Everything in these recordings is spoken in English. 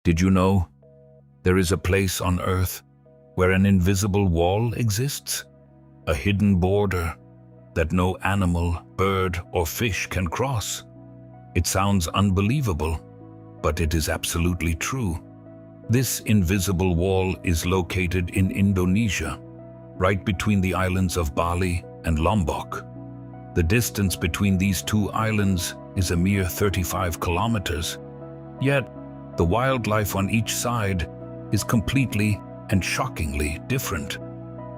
Did you know there is a place on Earth where an invisible wall exists? A hidden border that no animal, bird, or fish can cross. It sounds unbelievable, but it is absolutely true. This invisible wall is located in Indonesia, right between the islands of Bali and Lombok. The distance between these two islands is a mere 35 kilometers. Yet, the wildlife on each side is completely and shockingly different.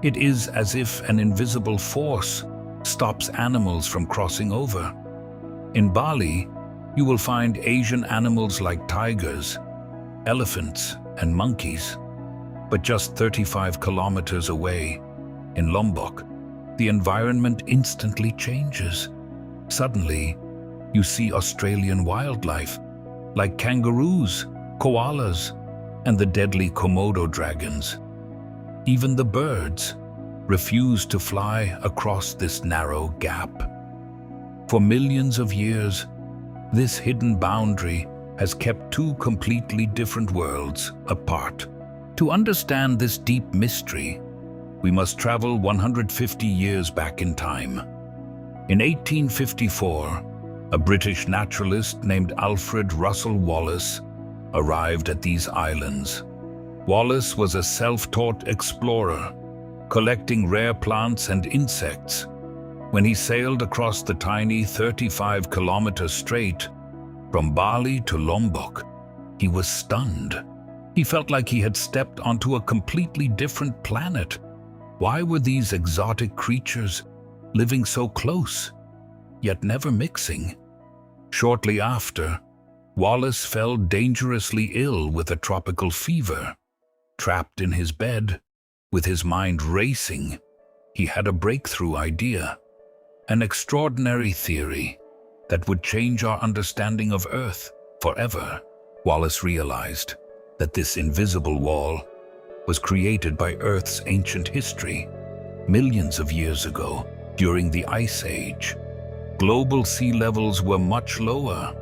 It is as if an invisible force stops animals from crossing over. In Bali, you will find Asian animals like tigers, elephants, and monkeys. But just 35 kilometers away, in Lombok, the environment instantly changes. Suddenly, you see Australian wildlife, like kangaroos, koalas, and the deadly Komodo dragons. Even the birds refuse to fly across this narrow gap. For millions of years, this hidden boundary has kept two completely different worlds apart. To understand this deep mystery, we must travel 150 years back in time. In 1854, a British naturalist named Alfred Russel Wallace arrived at these islands. Wallace was a self-taught explorer, collecting rare plants and insects. When he sailed across the tiny 35-kilometer strait from Bali to Lombok, he was stunned. He felt like he had stepped onto a completely different planet. Why were these exotic creatures living so close, yet never mixing? Shortly after, Wallace fell dangerously ill with a tropical fever. Trapped in his bed, with his mind racing, he had a breakthrough idea, an extraordinary theory that would change our understanding of Earth forever. Wallace realized that this invisible wall was created by Earth's ancient history, millions of years ago, during the Ice Age. Global sea levels were much lower.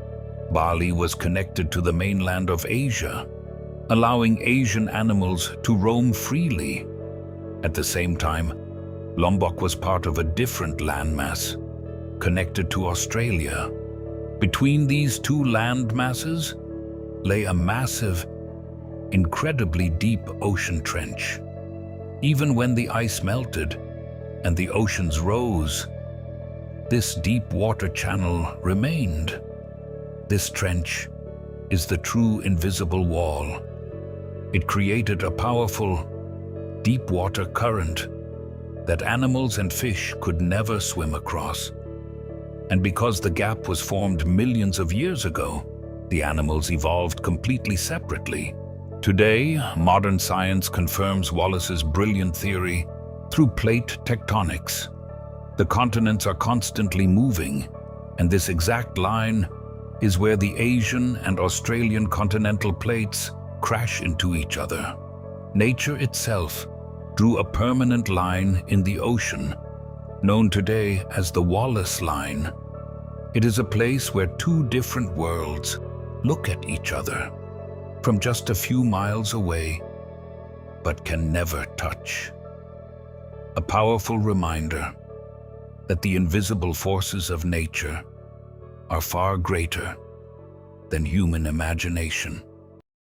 Bali was connected to the mainland of Asia, allowing Asian animals to roam freely. At the same time, Lombok was part of a different landmass, connected to Australia. Between these two land masses lay a massive, incredibly deep ocean trench. Even when the ice melted and the oceans rose, this deep water channel remained. This trench is the true invisible wall. It created a powerful, deep water current that animals and fish could never swim across. And because the gap was formed millions of years ago, the animals evolved completely separately. Today, modern science confirms Wallace's brilliant theory through plate tectonics. The continents are constantly moving, and this exact line is where the Asian and Australian continental plates crash into each other. Nature itself drew a permanent line in the ocean, known today as the Wallace Line. It is a place where two different worlds look at each other from just a few miles away, but can never touch. A powerful reminder that the invisible forces of nature are far greater than human imagination.